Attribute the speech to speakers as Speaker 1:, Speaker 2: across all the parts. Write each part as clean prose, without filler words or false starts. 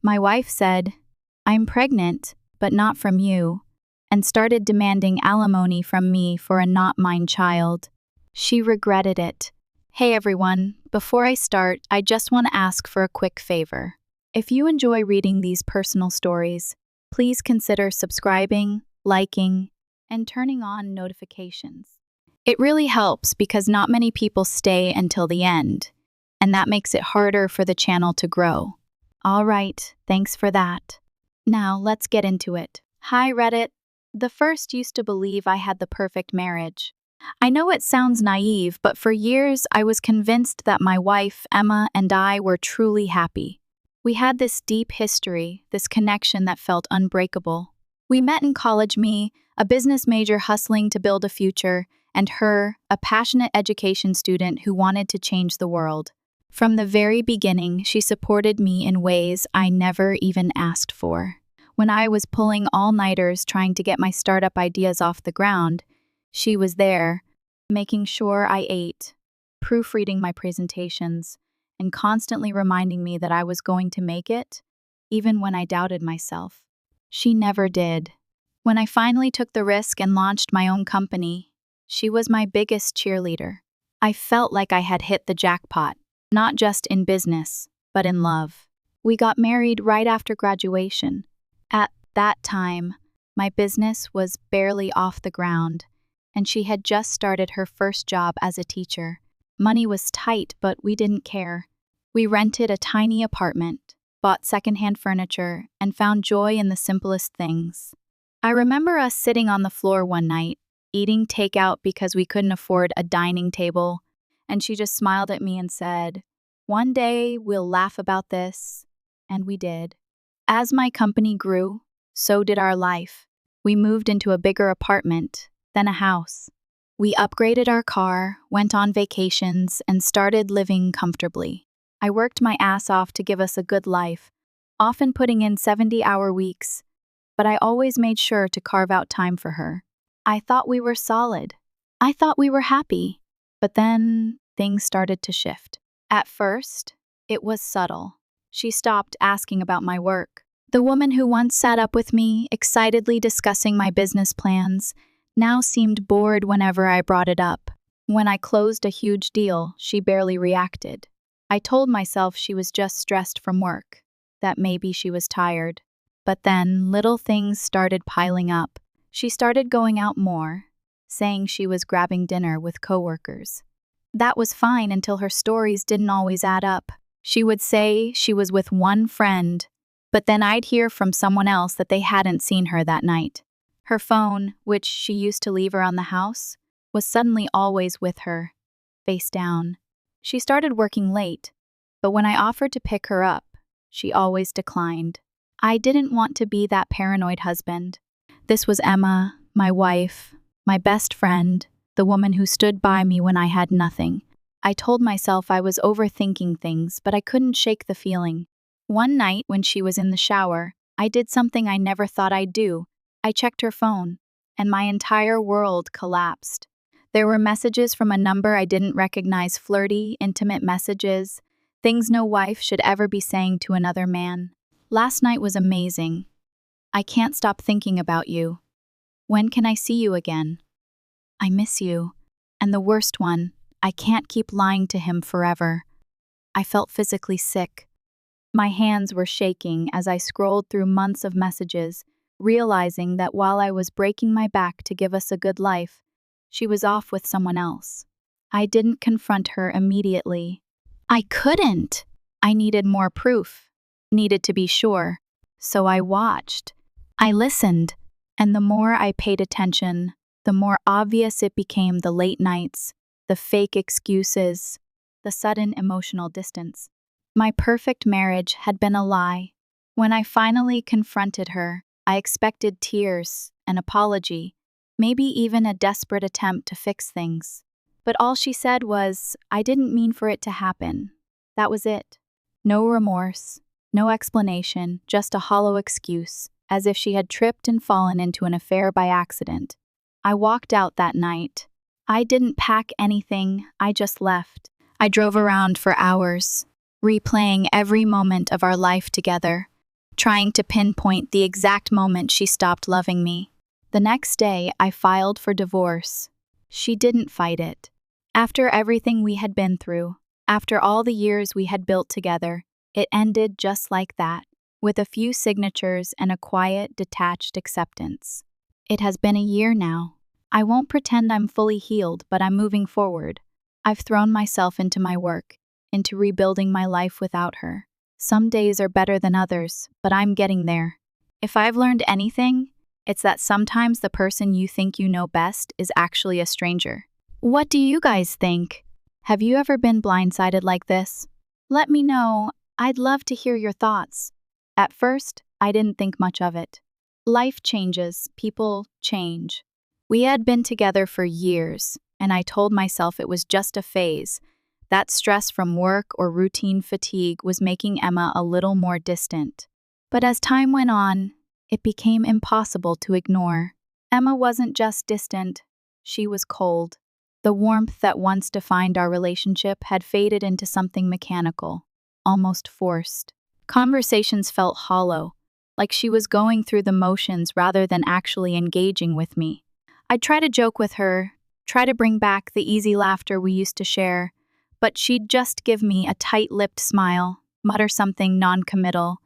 Speaker 1: My wife said, "I'm pregnant, but not from you," and started demanding alimony from me for a not mine child. She regretted it. Hey everyone, before I start, I just want to ask for a quick favor. If you enjoy reading these personal stories, please consider subscribing, liking, and turning on notifications. It really helps because not many people stay until the end, and that makes it harder for the channel to grow. All right, thanks for that. Now let's get into it. Hi Reddit. The first used to believe I had the perfect marriage. I know it sounds naive, but for years I was convinced that my wife, Emma, and I were truly happy. We had this deep history, this connection that felt unbreakable. We met in college, me, a business major hustling to build a future, and her, a passionate education student who wanted to change the world. From the very beginning, she supported me in ways I never even asked for. When I was pulling all-nighters trying to get my startup ideas off the ground, she was there, making sure I ate, proofreading my presentations, and constantly reminding me that I was going to make it, even when I doubted myself. She never did. When I finally took the risk and launched my own company, she was my biggest cheerleader. I felt like I had hit the jackpot, not just in business, but in love. We got married right after graduation. At that time, my business was barely off the ground, and she had just started her first job as a teacher. Money was tight, but we didn't care. We rented a tiny apartment, bought secondhand furniture, and found joy in the simplest things. I remember us sitting on the floor one night, eating takeout because we couldn't afford a dining table, and she just smiled at me and said, "One day we'll laugh about this," and we did. As my company grew, so did our life. We moved into a bigger apartment, then a house. We upgraded our car, went on vacations, and started living comfortably. I worked my ass off to give us a good life, often putting in 70-hour weeks, but I always made sure to carve out time for her. I thought we were solid. I thought we were happy. But then things started to shift. At first, it was subtle. She stopped asking about my work. The woman who once sat up with me, excitedly discussing my business plans, now seemed bored whenever I brought it up. When I closed a huge deal, she barely reacted. I told myself she was just stressed from work, that maybe she was tired. But then little things started piling up. She started going out more, saying she was grabbing dinner with coworkers. That was fine until her stories didn't always add up. She would say she was with one friend, but then I'd hear from someone else that they hadn't seen her that night. Her phone, which she used to leave around the house, was suddenly always with her, face down. She started working late, but when I offered to pick her up, she always declined. I didn't want to be that paranoid husband. This was Emma, my wife, my best friend, the woman who stood by me when I had nothing. I told myself I was overthinking things, but I couldn't shake the feeling. One night when she was in the shower, I did something I never thought I'd do. I checked her phone, and my entire world collapsed. There were messages from a number I didn't recognize, flirty, intimate messages, things no wife should ever be saying to another man. "Last night was amazing. I can't stop thinking about you. When can I see you again? I miss you." And the worst one, I can't keep lying to him forever. I felt physically sick. My hands were shaking as I scrolled through months of messages, realizing that while I was breaking my back to give us a good life, she was off with someone else. I didn't confront her immediately. I couldn't. I needed more proof, needed to be sure. So I watched. I listened. And the more I paid attention, the more obvious it became: the late nights, the fake excuses, the sudden emotional distance. My perfect marriage had been a lie. When I finally confronted her, I expected tears, an apology, maybe even a desperate attempt to fix things. But all she said was, "I didn't mean for it to happen." That was it. No remorse, no explanation, just a hollow excuse, as if she had tripped and fallen into an affair by accident. I walked out that night. I didn't pack anything, I just left. I drove around for hours, replaying every moment of our life together. trying to pinpoint the exact moment she stopped loving me. The next day, I filed for divorce. She didn't fight it. After everything we had been through, after all the years we had built together, it ended just like that, with a few signatures and a quiet, detached acceptance. It has been a year now. I won't pretend I'm fully healed, but I'm moving forward. I've thrown myself into my work, into rebuilding my life without her. Some days are better than others, but I'm getting there. If I've learned anything, it's that sometimes the person you think you know best is actually a stranger. What do you guys think? Have you ever been blindsided like this? Let me know. I'd love to hear your thoughts. At first, I didn't think much of it. Life changes, people change. We had been together for years, and I told myself it was just a phase. That stress from work or routine fatigue was making Emma a little more distant. But as time went on, it became impossible to ignore. Emma wasn't just distant, she was cold. The warmth that once defined our relationship had faded into something mechanical, almost forced. Conversations felt hollow, like she was going through the motions rather than actually engaging with me. I'd try to joke with her, try to bring back the easy laughter we used to share, but she'd just give me a tight-lipped smile, mutter something non-committal,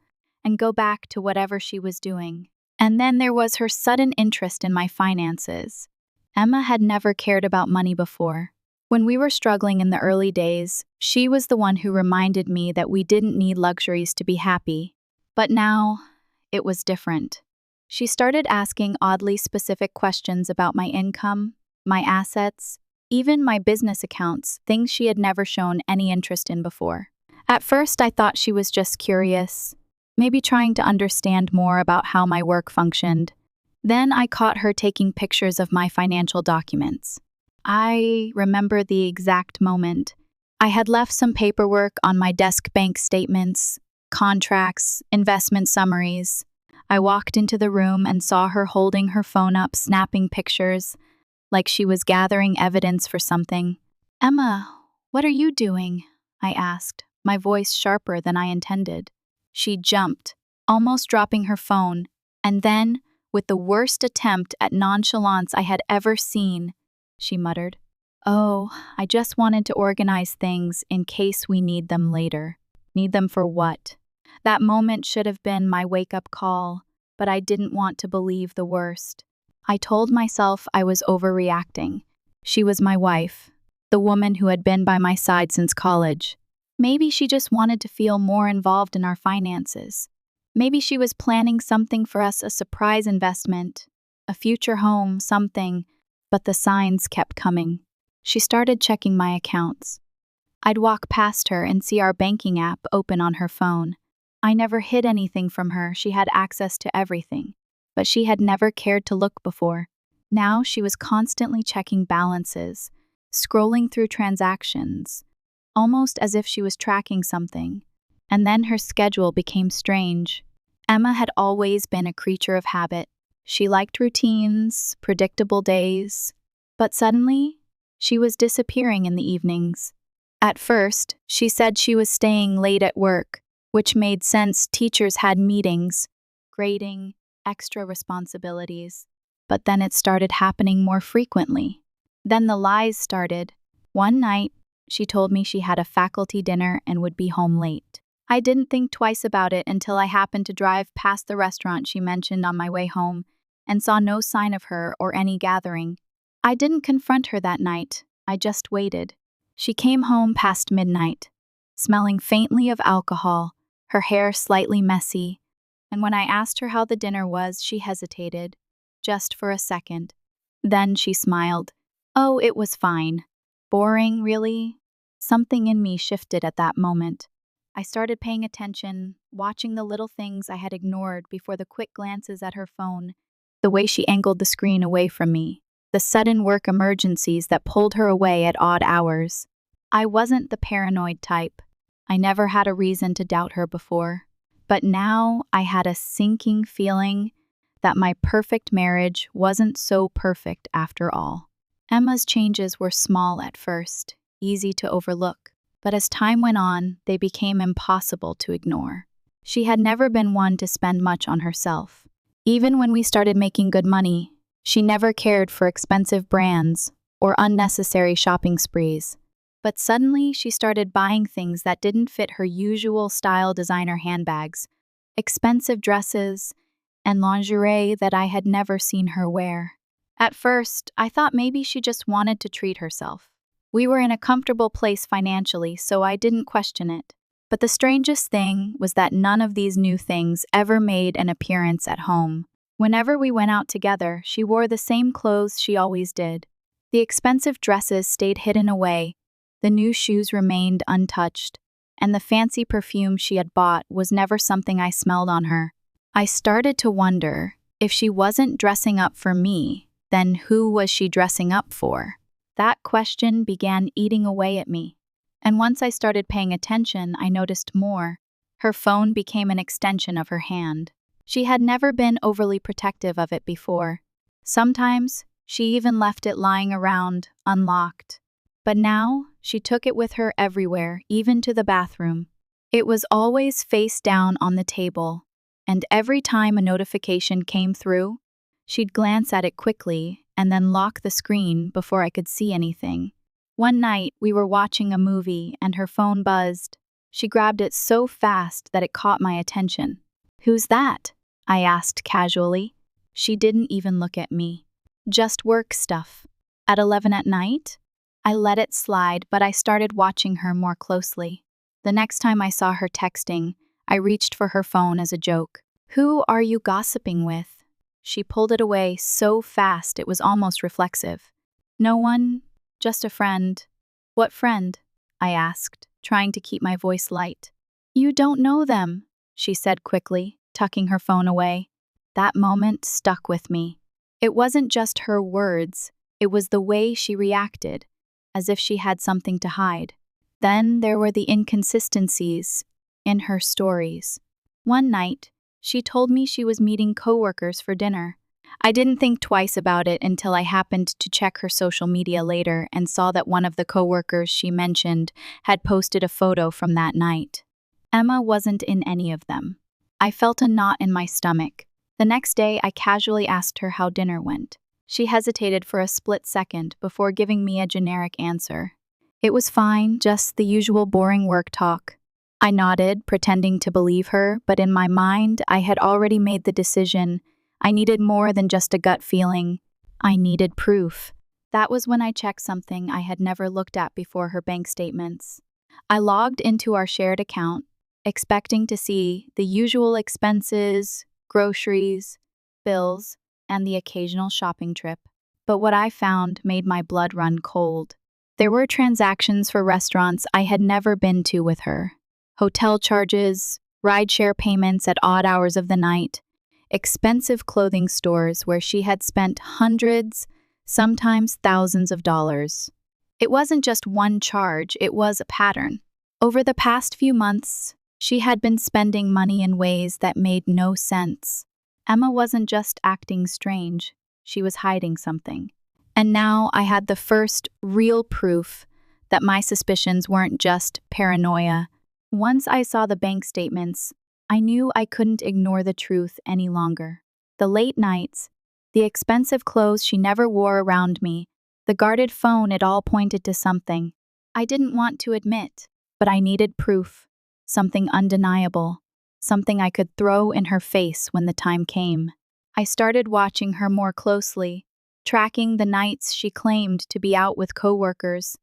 Speaker 1: and go back to whatever she was doing. And then there was her sudden interest in my finances. Emma had never cared about money before. When we were struggling in the early days, she was the one who reminded me that we didn't need luxuries to be happy. But now, it was different. She started asking oddly specific questions about my income, my assets, even my business accounts, things she had never shown any interest in before. At first, I thought she was just curious, maybe trying to understand more about how my work functioned. Then I caught her taking pictures of my financial documents. I remember the exact moment. I had left some paperwork on my desk, bank statements, contracts, investment summaries. I walked into the room and saw her holding her phone up, snapping pictures, like she was gathering evidence for something. "Emma, what are you doing?" I asked, my voice sharper than I intended. She jumped, almost dropping her phone, and then, with the worst attempt at nonchalance I had ever seen, she muttered, "Oh, I just wanted to organize things in case we need them later." Need them for what? That moment should have been my wake-up call, but I didn't want to believe the worst. I told myself I was overreacting. She was my wife, the woman who had been by my side since college. Maybe she just wanted to feel more involved in our finances. Maybe she was planning something for us, a surprise investment, a future home, something, but the signs kept coming. She started checking my accounts. I'd walk past her and see our banking app open on her phone. I never hid anything from her, she had access to everything. But she had never cared to look before. Now she was constantly checking balances, scrolling through transactions, almost as if she was tracking something. And then her schedule became strange. Emma had always been a creature of habit. She liked routines, predictable days. But suddenly, she was disappearing in the evenings. At first, she said she was staying late at work, which made sense. Teachers had meetings, grading, extra responsibilities. But then it started happening more frequently. Then the lies started. One night, she told me she had a faculty dinner and would be home late. I didn't think twice about it until I happened to drive past the restaurant she mentioned on my way home and saw no sign of her or any gathering. I didn't confront her that night. I just waited. She came home past midnight, smelling faintly of alcohol, her hair slightly messy, and when I asked her how the dinner was, she hesitated, just for a second. Then she smiled. "Oh, it was fine." Boring, really? Something in me shifted at that moment. I started paying attention, watching the little things I had ignored before the quick glances at her phone, the way she angled the screen away from me, the sudden work emergencies that pulled her away at odd hours. I wasn't the paranoid type. I never had a reason to doubt her before. But now I had a sinking feeling that my perfect marriage wasn't so perfect after all. Emma's changes were small at first, easy to overlook, but as time went on, they became impossible to ignore. She had never been one to spend much on herself. Even when we started making good money, she never cared for expensive brands or unnecessary shopping sprees. But suddenly, she started buying things that didn't fit her usual style: designer handbags, expensive dresses, and lingerie that I had never seen her wear. At first, I thought maybe she just wanted to treat herself. We were in a comfortable place financially, so I didn't question it. But the strangest thing was that none of these new things ever made an appearance at home. Whenever we went out together, she wore the same clothes she always did. The expensive dresses stayed hidden away, the new shoes remained untouched, and the fancy perfume she had bought was never something I smelled on her. I started to wonder, if she wasn't dressing up for me, then who was she dressing up for? That question began eating away at me. And once I started paying attention, I noticed more. Her phone became an extension of her hand. She had never been overly protective of it before. Sometimes, she even left it lying around, unlocked. But now, she took it with her everywhere, even to the bathroom. It was always face down on the table, and every time a notification came through, she'd glance at it quickly and then lock the screen before I could see anything. One night, we were watching a movie and her phone buzzed. She grabbed it so fast that it caught my attention. "Who's that?" I asked casually. She didn't even look at me. "Just work stuff." At 11 at night? I let it slide, but I started watching her more closely. The next time I saw her texting, I reached for her phone as a joke. "Who are you gossiping with?" She pulled it away so fast it was almost reflexive. "No one, just a friend." "What friend?" I asked, trying to keep my voice light. "You don't know them," she said quickly, tucking her phone away. That moment stuck with me. It wasn't just her words, it was the way she reacted, as if she had something to hide. Then there were the inconsistencies in her stories. One night, she told me she was meeting coworkers for dinner. I didn't think twice about it until I happened to check her social media later and saw that one of the coworkers she mentioned had posted a photo from that night. Emma wasn't in any of them. I felt a knot in my stomach. The next day, I casually asked her how dinner went. She hesitated for a split second before giving me a generic answer. "It was fine, just the usual boring work talk." I nodded, pretending to believe her, but in my mind, I had already made the decision. I needed more than just a gut feeling. I needed proof. That was when I checked something I had never looked at before: her bank statements. I logged into our shared account, expecting to see the usual expenses, groceries, bills, and the occasional shopping trip. But what I found made my blood run cold. There were transactions for restaurants I had never been to with her, hotel charges, rideshare payments at odd hours of the night, expensive clothing stores where she had spent hundreds, sometimes thousands of dollars. It wasn't just one charge, it was a pattern. Over the past few months, she had been spending money in ways that made no sense. Emma wasn't just acting strange, she was hiding something. And now I had the first real proof that my suspicions weren't just paranoia. Once I saw the bank statements, I knew I couldn't ignore the truth any longer. The late nights, the expensive clothes she never wore around me, the guarded phone, it all pointed to something I didn't want to admit, but I needed proof. Something undeniable, something I could throw in her face when the time came. I started watching her more closely, tracking the nights she claimed to be out with coworkers,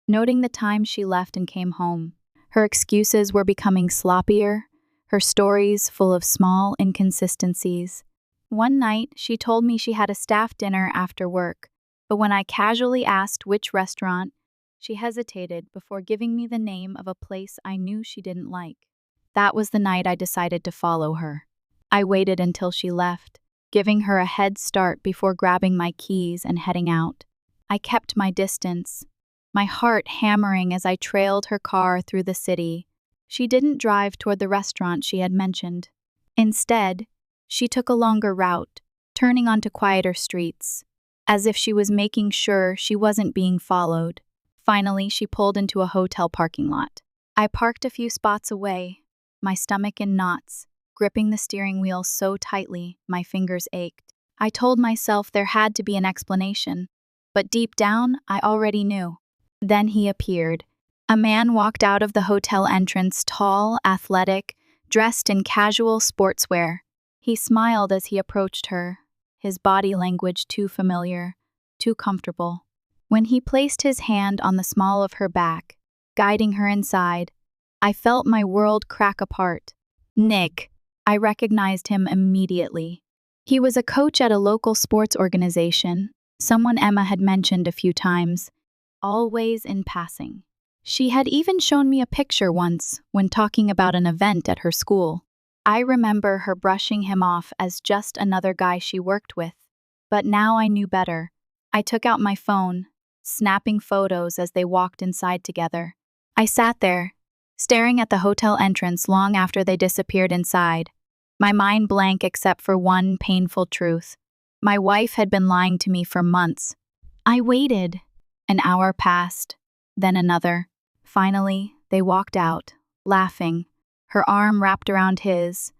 Speaker 1: noting the times she left and came home. Her excuses were becoming sloppier, her stories full of small inconsistencies. One night, she told me she had a staff dinner after work, but when I casually asked which restaurant, she hesitated before giving me the name of a place I knew she didn't like. That was the night I decided to follow her. I waited until she left, giving her a head start before grabbing my keys and heading out. I kept my distance, my heart hammering as I trailed her car through the city. She didn't drive toward the restaurant she had mentioned. Instead, she took a longer route, turning onto quieter streets, as if she was making sure she wasn't being followed. Finally, she pulled into a hotel parking lot. I parked a few spots away, my stomach in knots, gripping the steering wheel so tightly my fingers ached. I told myself there had to be an explanation, but deep down I already knew. Then he appeared. A man walked out of the hotel entrance, tall, athletic, dressed in casual sportswear. He smiled as he approached her, his body language too familiar, too comfortable. When he placed his hand on the small of her back, guiding her inside, I felt my world crack apart. Nick. I recognized him immediately. He was a coach at a local sports organization, someone Emma had mentioned a few times, always in passing. She had even shown me a picture once when talking about an event at her school. I remember her brushing him off as just another guy she worked with. But now I knew better. I took out my phone, snapping photos as they walked inside together. I sat there, staring at the hotel entrance long after they disappeared inside, my mind blank except for one painful truth. My wife had been lying to me for months. I waited. An hour passed, then another. Finally, they walked out, laughing, her arm wrapped around his,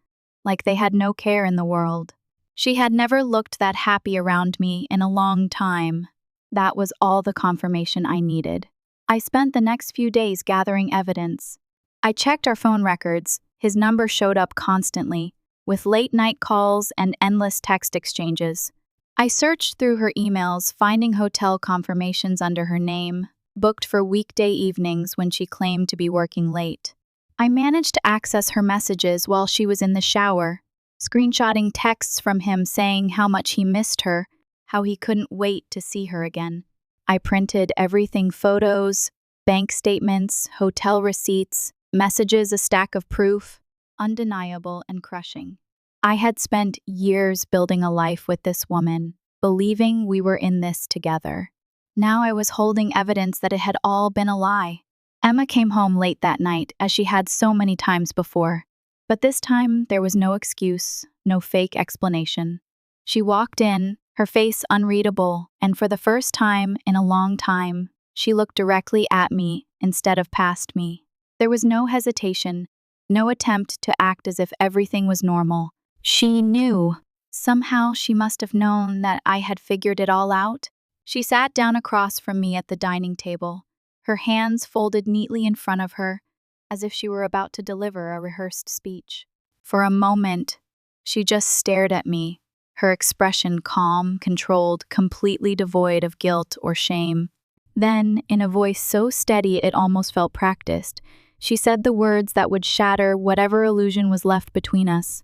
Speaker 1: like they had no care in the world. She had never looked that happy around me in a long time. That was all the confirmation I needed. I spent the next few days gathering evidence. I checked our phone records. His number showed up constantly, with late-night calls and endless text exchanges. I searched through her emails, finding hotel confirmations under her name, booked for weekday evenings when she claimed to be working late. I managed to access her messages while she was in the shower, screenshotting texts from him saying how much he missed her, how he couldn't wait to see her again. I printed everything: photos, bank statements, hotel receipts, messages, a stack of proof, undeniable and crushing. I had spent years building a life with this woman, believing we were in this together. Now I was holding evidence that it had all been a lie. Emma came home late that night, as she had so many times before. But this time, there was no excuse, no fake explanation. She walked in, her face unreadable, and for the first time in a long time, she looked directly at me instead of past me. There was no hesitation, no attempt to act as if everything was normal. She knew. Somehow she must have known that I had figured it all out. She sat down across from me at the dining table, her hands folded neatly in front of her, as if she were about to deliver a rehearsed speech. For a moment, she just stared at me, her expression calm, controlled, completely devoid of guilt or shame. Then, in a voice so steady it almost felt practiced, she said the words that would shatter whatever illusion was left between us.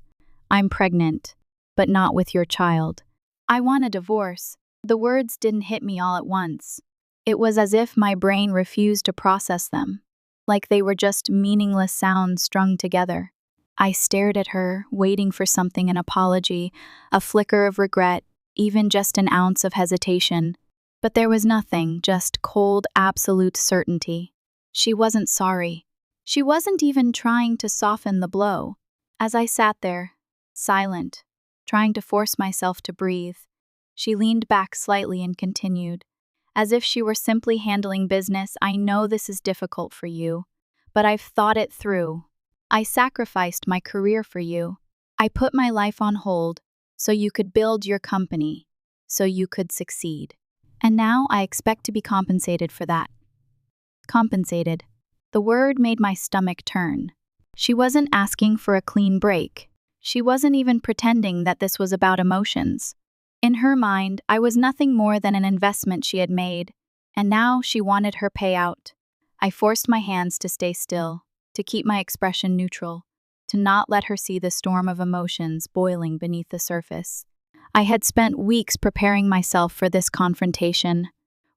Speaker 1: "I'm pregnant, but not with your child. I want a divorce." The words didn't hit me all at once. It was as if my brain refused to process them, like they were just meaningless sounds strung together. I stared at her, waiting for something: an apology, a flicker of regret, even just an ounce of hesitation. But there was nothing, just cold, absolute certainty. She wasn't sorry. She wasn't even trying to soften the blow. As I sat there, silent, trying to force myself to breathe, she leaned back slightly and continued, as if she were simply handling business. "I know this is difficult for you, but I've thought it through. I sacrificed my career for you. I put my life on hold so you could build your company, so you could succeed. And now I expect to be compensated for that." Compensated. The word made my stomach turn. She wasn't asking for a clean break. She wasn't even pretending that this was about emotions. In her mind, I was nothing more than an investment she had made, and now she wanted her payout. I forced my hands to stay still, to keep my expression neutral, to not let her see the storm of emotions boiling beneath the surface. I had spent weeks preparing myself for this confrontation,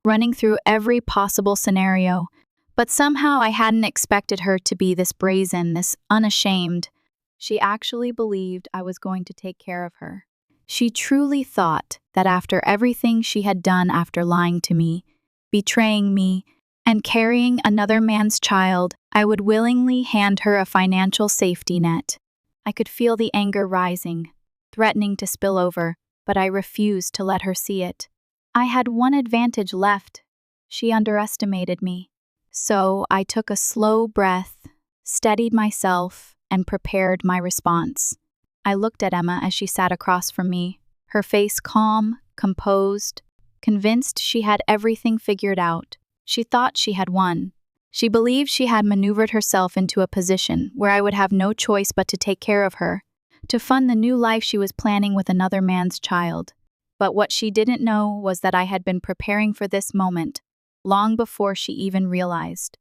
Speaker 1: running through every possible scenario, but somehow I hadn't expected her to be this brazen, this unashamed. She actually believed I was going to take care of her. She truly thought that after everything she had done, after lying to me, betraying me, and carrying another man's child, I would willingly hand her a financial safety net. I could feel the anger rising, threatening to spill over, but I refused to let her see it. I had one advantage left. She underestimated me. So I took a slow breath, steadied myself, and prepared my response. I looked at Emma as she sat across from me, her face calm, composed, convinced she had everything figured out. She thought she had won. She believed she had maneuvered herself into a position where I would have no choice but to take care of her, to fund the new life she was planning with another man's child. But what she didn't know was that I had been preparing for this moment long before she even realized.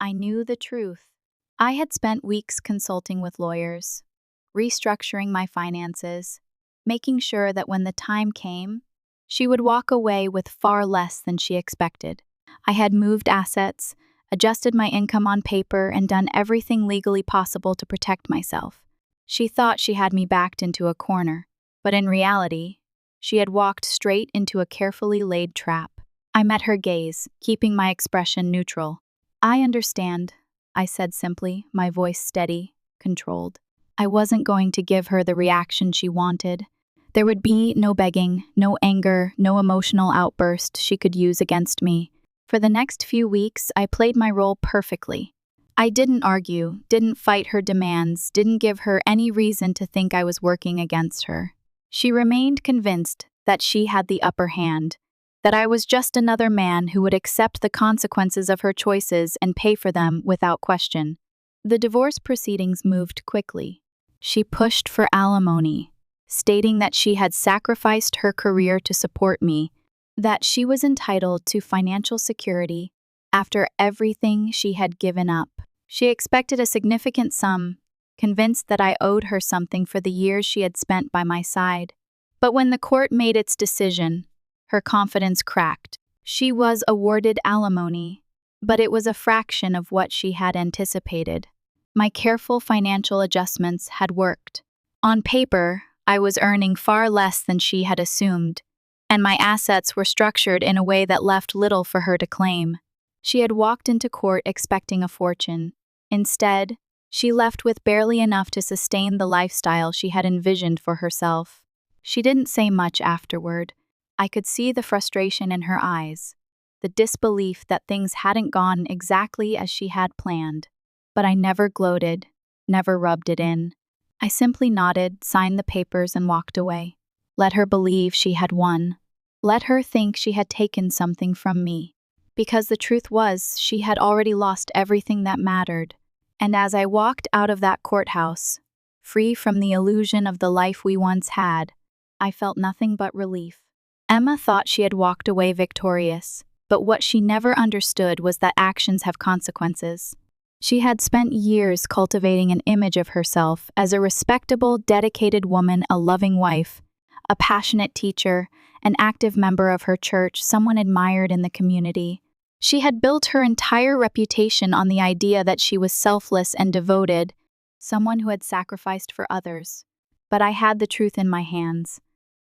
Speaker 1: I knew the truth. I had spent weeks consulting with lawyers, restructuring my finances, making sure that when the time came, she would walk away with far less than she expected. I had moved assets, adjusted my income on paper, and done everything legally possible to protect myself. She thought she had me backed into a corner, but in reality, she had walked straight into a carefully laid trap. I met her gaze, keeping my expression neutral. "I understand," I said simply, my voice steady, controlled. I wasn't going to give her the reaction she wanted. There would be no begging, no anger, no emotional outburst she could use against me. For the next few weeks, I played my role perfectly. I didn't argue, didn't fight her demands, didn't give her any reason to think I was working against her. She remained convinced that she had the upper hand, that I was just another man who would accept the consequences of her choices and pay for them without question. The divorce proceedings moved quickly. She pushed for alimony, stating that she had sacrificed her career to support me, that she was entitled to financial security after everything she had given up. She expected a significant sum, convinced that I owed her something for the years she had spent by my side. But when the court made its decision, her confidence cracked. She was awarded alimony, but it was a fraction of what she had anticipated. My careful financial adjustments had worked. On paper, I was earning far less than she had assumed, and my assets were structured in a way that left little for her to claim. She had walked into court expecting a fortune. Instead, she left with barely enough to sustain the lifestyle she had envisioned for herself. She didn't say much afterward. I could see the frustration in her eyes, the disbelief that things hadn't gone exactly as she had planned. But I never gloated, never rubbed it in. I simply nodded, signed the papers, and walked away. Let her believe she had won. Let her think she had taken something from me. Because the truth was, she had already lost everything that mattered. And as I walked out of that courthouse, free from the illusion of the life we once had, I felt nothing but relief. Emma thought she had walked away victorious, but what she never understood was that actions have consequences. She had spent years cultivating an image of herself as a respectable, dedicated woman, a loving wife, a passionate teacher, an active member of her church, someone admired in the community. She had built her entire reputation on the idea that she was selfless and devoted, someone who had sacrificed for others. But I had the truth in my hands,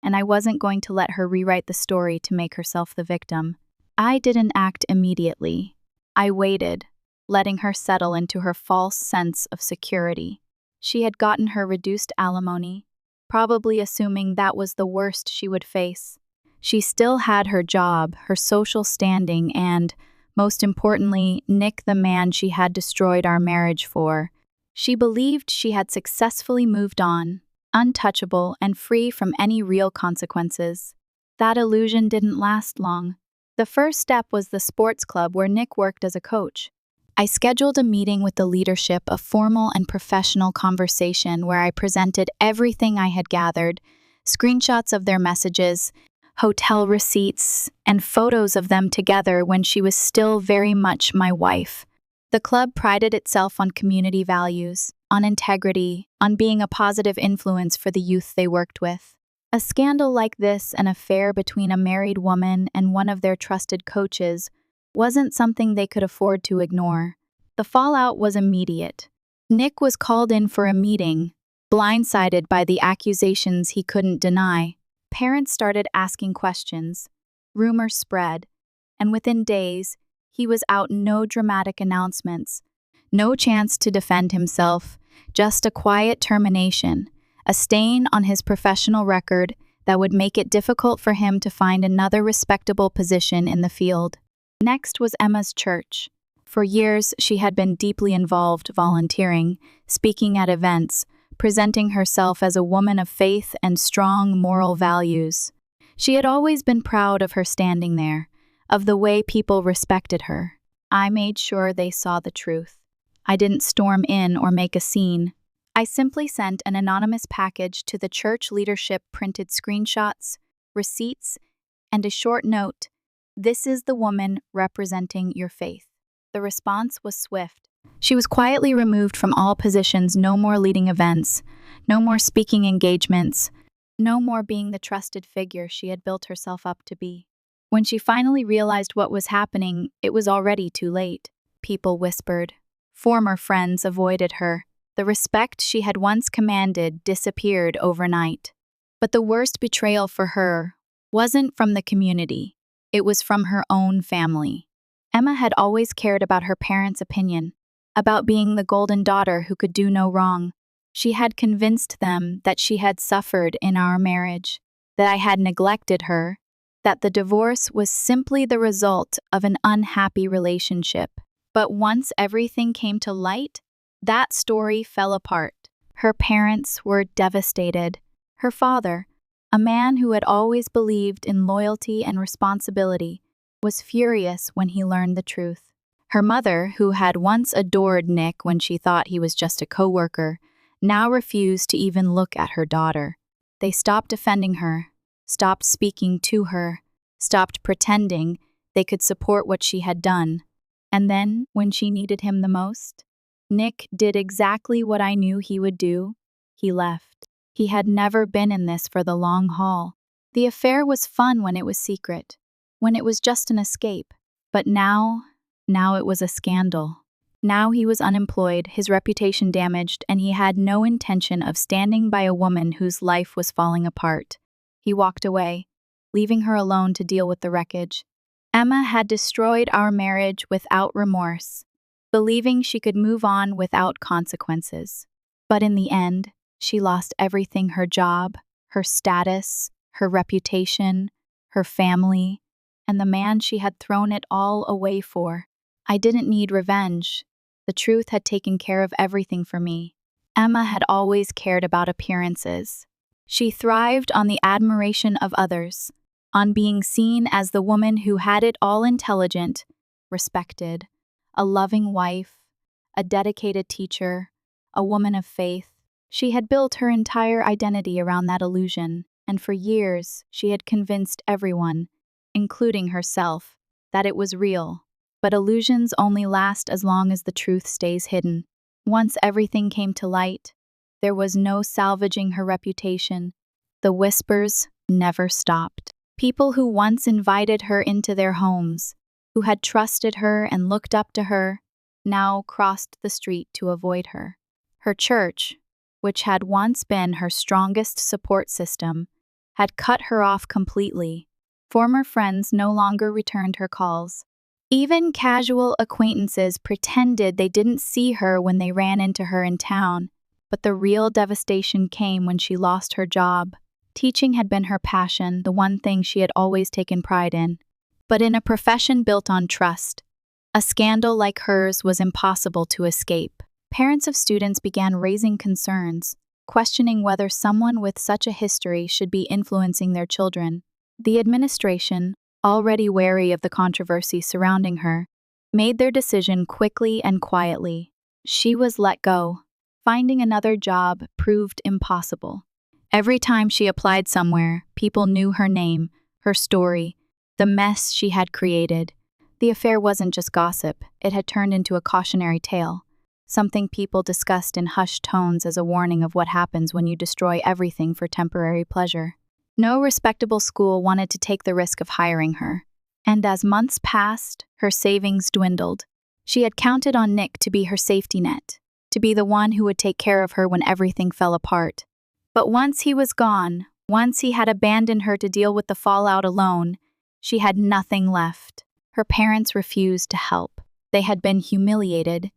Speaker 1: and I wasn't going to let her rewrite the story to make herself the victim. I didn't act immediately. I waited, letting her settle into her false sense of security. She had gotten her reduced alimony, probably assuming that was the worst she would face. She still had her job, her social standing, and, most importantly, Nick, the man she had destroyed our marriage for. She believed she had successfully moved on, untouchable and free from any real consequences. That illusion didn't last long. The first step was the sports club where Nick worked as a coach. I scheduled a meeting with the leadership, a formal and professional conversation where I presented everything I had gathered, screenshots of their messages, hotel receipts, and photos of them together when she was still very much my wife. The club prided itself on community values, on integrity, on being a positive influence for the youth they worked with. A scandal like this, an affair between a married woman and one of their trusted coaches, wasn't something they could afford to ignore. The fallout was immediate. Nick was called in for a meeting, blindsided by the accusations he couldn't deny. Parents started asking questions, rumors spread, and within days, he was out. No dramatic announcements, no chance to defend himself, just a quiet termination, a stain on his professional record that would make it difficult for him to find another respectable position in the field. Next was Emma's church. For years, she had been deeply involved volunteering, speaking at events, presenting herself as a woman of faith and strong moral values. She had always been proud of her standing there, of the way people respected her. I made sure they saw the truth. I didn't storm in or make a scene. I simply sent an anonymous package to the church leadership, printed screenshots, receipts, and a short note: "This is the woman representing your faith." The response was swift. She was quietly removed from all positions. No more leading events, no more speaking engagements, no more being the trusted figure she had built herself up to be. When she finally realized what was happening, it was already too late. People whispered. Former friends avoided her. The respect she had once commanded disappeared overnight. But the worst betrayal for her wasn't from the community. It was from her own family. Emma had always cared about her parents' opinion, about being the golden daughter who could do no wrong. She had convinced them that she had suffered in our marriage, that I had neglected her, that the divorce was simply the result of an unhappy relationship. But once everything came to light, that story fell apart. Her parents were devastated. Her father, a man who had always believed in loyalty and responsibility, was furious when he learned the truth. Her mother, who had once adored Nick when she thought he was just a coworker, now refused to even look at her daughter. They stopped defending her, stopped speaking to her, stopped pretending they could support what she had done. And then, when she needed him the most, Nick did exactly what I knew he would do. He left. He had never been in this for the long haul. The affair was fun when it was secret, when it was just an escape. But now it was a scandal. Now he was unemployed, his reputation damaged, and he had no intention of standing by a woman whose life was falling apart. He walked away, leaving her alone to deal with the wreckage. Emma had destroyed our marriage without remorse, believing she could move on without consequences. But in the end, she lost everything: her job, her status, her reputation, her family, and the man she had thrown it all away for. I didn't need revenge. The truth had taken care of everything for me. Emma had always cared about appearances. She thrived on the admiration of others, on being seen as the woman who had it all: intelligent, respected, a loving wife, a dedicated teacher, a woman of faith. She had built her entire identity around that illusion, and for years she had convinced everyone, including herself, that it was real. But illusions only last as long as the truth stays hidden. Once everything came to light, there was no salvaging her reputation. The whispers never stopped. People who once invited her into their homes, who had trusted her and looked up to her, now crossed the street to avoid her. Her church, which had once been her strongest support system, had cut her off completely. Former friends no longer returned her calls. Even casual acquaintances pretended they didn't see her when they ran into her in town. But the real devastation came when she lost her job. Teaching had been her passion, the one thing she had always taken pride in. But in a profession built on trust, a scandal like hers was impossible to escape. Parents of students began raising concerns, questioning whether someone with such a history should be influencing their children. The administration, already wary of the controversy surrounding her, made their decision quickly and quietly. She was let go. Finding another job proved impossible. Every time she applied somewhere, people knew her name, her story, the mess she had created. The affair wasn't just gossip, it had turned into a cautionary tale, something people discussed in hushed tones as a warning of what happens when you destroy everything for temporary pleasure. No respectable school wanted to take the risk of hiring her, and as months passed, her savings dwindled. She had counted on Nick to be her safety net, to be the one who would take care of her when everything fell apart. But once he was gone, once he had abandoned her to deal with the fallout alone, she had nothing left. Her parents refused to help. They had been humiliated,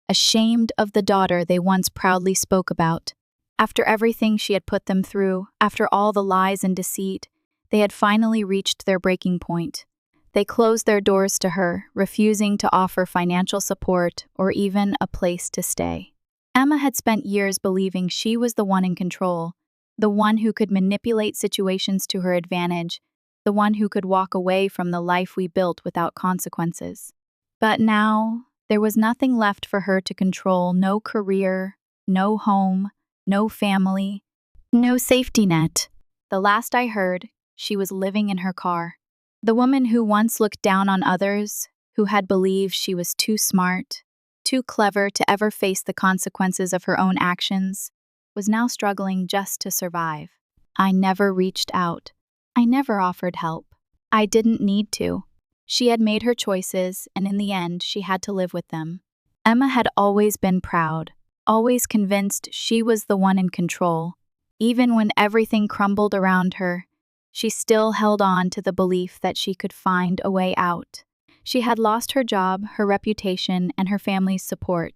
Speaker 1: ashamed of the daughter they once proudly spoke about. After everything she had put them through, after all the lies and deceit, they had finally reached their breaking point. They closed their doors to her, refusing to offer financial support or even a place to stay. Emma had spent years believing she was the one in control, the one who could manipulate situations to her advantage, the one who could walk away from the life we built without consequences. But now, there was nothing left for her to control: no career, no home, no family, no safety net. The last I heard, she was living in her car. The woman who once looked down on others, who had believed she was too smart, too clever to ever face the consequences of her own actions, was now struggling just to survive. I never reached out. I never offered help. I didn't need to. She had made her choices, and in the end, she had to live with them. Emma had always been proud, always convinced she was the one in control. Even when everything crumbled around her, she still held on to the belief that she could find a way out. She had lost her job, her reputation, and her family's support,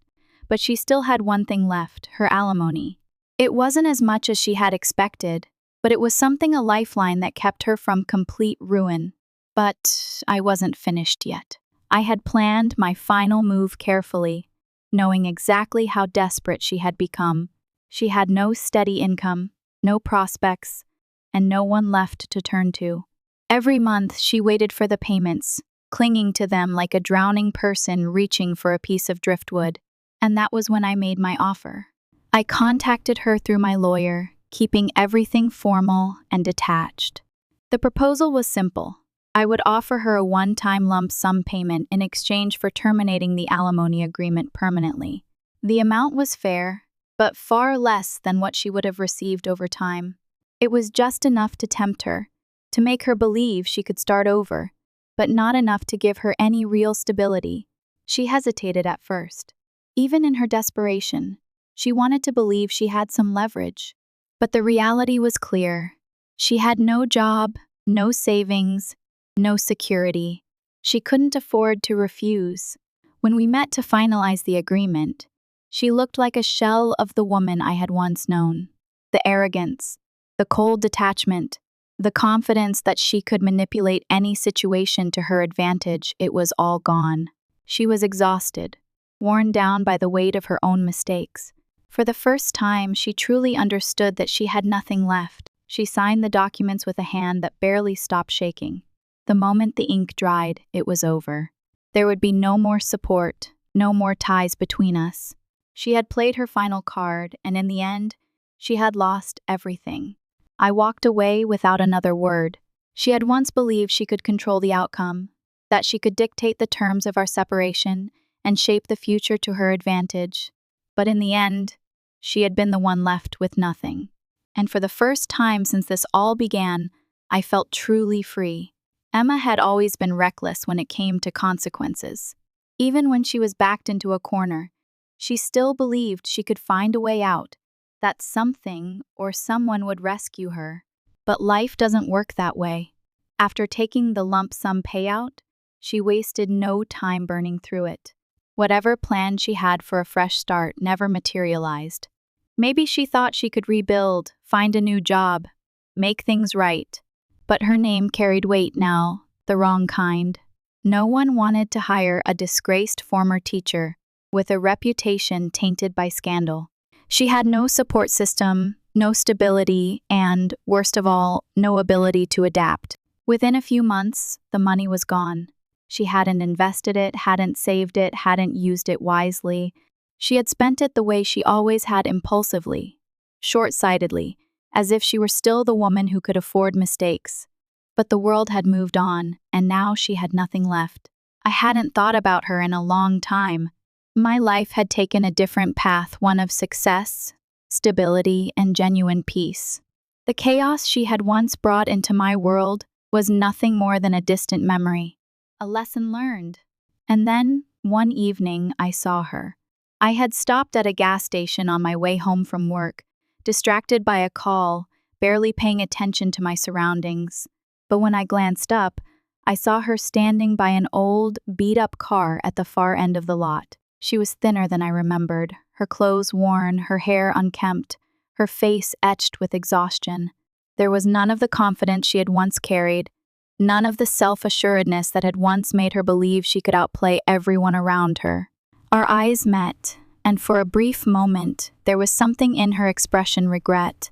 Speaker 1: but she still had one thing left: her alimony. It wasn't as much as she had expected, but it was something, a lifeline that kept her from complete ruin. But I wasn't finished yet. I had planned my final move carefully, knowing exactly how desperate she had become. She had no steady income, no prospects, and no one left to turn to. Every month she waited for the payments, clinging to them like a drowning person reaching for a piece of driftwood. And that was when I made my offer. I contacted her through my lawyer, keeping everything formal and detached. The proposal was simple. I would offer her a one-time lump sum payment in exchange for terminating the alimony agreement permanently. The amount was fair, but far less than what she would have received over time. It was just enough to tempt her, to make her believe she could start over, but not enough to give her any real stability. She hesitated at first. Even in her desperation, she wanted to believe she had some leverage. But the reality was clear. She had no job, no savings, no security. She couldn't afford to refuse. When we met to finalize the agreement, she looked like a shell of the woman I had once known. The arrogance, the cold detachment, the confidence that she could manipulate any situation to her advantage, it was all gone. She was exhausted, worn down by the weight of her own mistakes. For the first time, she truly understood that she had nothing left. She signed the documents with a hand that barely stopped shaking. The moment the ink dried, it was over. There would be no more support, no more ties between us. She had played her final card, and in the end, she had lost everything. I walked away without another word. She had once believed she could control the outcome, that she could dictate the terms of our separation and shape the future to her advantage. But in the end, she had been the one left with nothing. And for the first time since this all began, I felt truly free. Emma had always been reckless when it came to consequences. Even when she was backed into a corner, she still believed she could find a way out, that something or someone would rescue her. But life doesn't work that way. After taking the lump sum payout, she wasted no time burning through it. Whatever plan she had for a fresh start never materialized. Maybe she thought she could rebuild, find a new job, make things right. But her name carried weight now, the wrong kind. No one wanted to hire a disgraced former teacher with a reputation tainted by scandal. She had no support system, no stability, and, worst of all, no ability to adapt. Within a few months, the money was gone. She hadn't invested it, hadn't saved it, hadn't used it wisely. She had spent it the way she always had, impulsively, short-sightedly, as if she were still the woman who could afford mistakes. But the world had moved on, and now she had nothing left. I hadn't thought about her in a long time. My life had taken a different path, one of success, stability, and genuine peace. The chaos she had once brought into my world was nothing more than a distant memory, a lesson learned. And then, one evening, I saw her. I had stopped at a gas station on my way home from work, distracted by a call, barely paying attention to my surroundings. But when I glanced up, I saw her standing by an old, beat-up car at the far end of the lot. She was thinner than I remembered, her clothes worn, her hair unkempt, her face etched with exhaustion. There was none of the confidence she had once carried, None of the self-assuredness that had once made her believe she could outplay everyone around her. Our eyes met, and for a brief moment, there was something in her expression regret,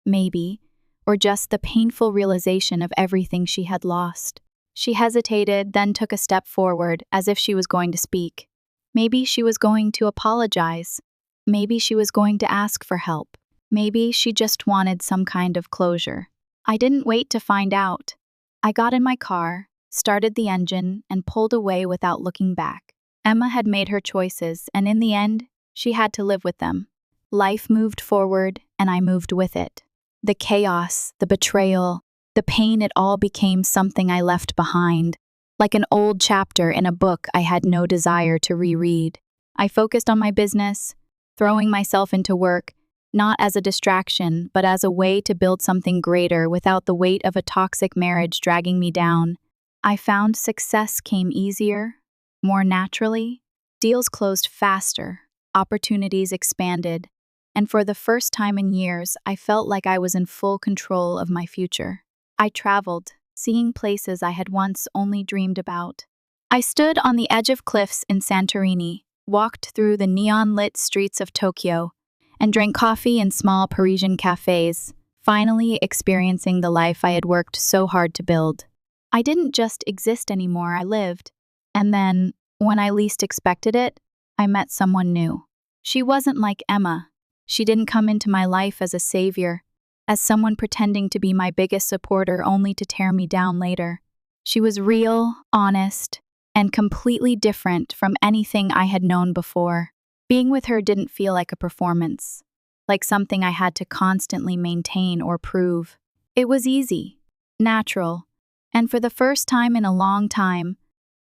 Speaker 1: maybe, or just the painful realization of everything she had lost. She hesitated, then took a step forward, as if she was going to speak. Maybe she was going to apologize. Maybe she was going to ask for help. Maybe she just wanted some kind of closure. I didn't wait to find out. I got in my car, started the engine, and pulled away without looking back. Emma had made her choices, and in the end, she had to live with them. Life moved forward, and I moved with it. The chaos, the betrayal, the pain, it all became something I left behind, like an old chapter in a book I had no desire to reread. I focused on my business, throwing myself into work, not as a distraction, but as a way to build something greater without the weight of a toxic marriage dragging me down. I found success came easier, more naturally. Deals closed faster, opportunities expanded, and for the first time in years, I felt like I was in full control of my future. I traveled, seeing places I had once only dreamed about. I stood on the edge of cliffs in Santorini, walked through the neon-lit streets of Tokyo, and drank coffee in small Parisian cafes, finally experiencing the life I had worked so hard to build. I didn't just exist anymore, I lived. And then, when I least expected it, I met someone new. She wasn't like Emma. She didn't come into my life as a savior, as someone pretending to be my biggest supporter only to tear me down later. She was real, honest, and completely different from anything I had known before. Being with her didn't feel like a performance, like something I had to constantly maintain or prove. It was easy, natural, and for the first time in a long time,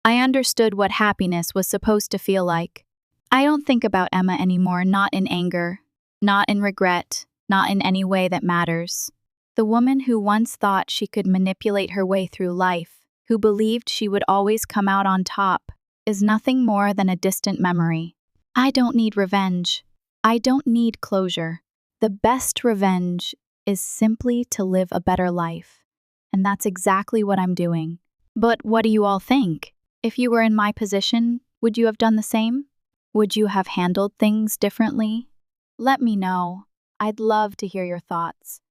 Speaker 1: I understood what happiness was supposed to feel like. I don't think about Emma anymore, not in anger, not in regret, not in any way that matters. The woman who once thought she could manipulate her way through life, who believed she would always come out on top, is nothing more than a distant memory. I don't need revenge. I don't need closure. The best revenge is simply to live a better life. And that's exactly what I'm doing. But what do you all think? If you were in my position, would you have done the same? Would you have handled things differently? Let me know. I'd love to hear your thoughts.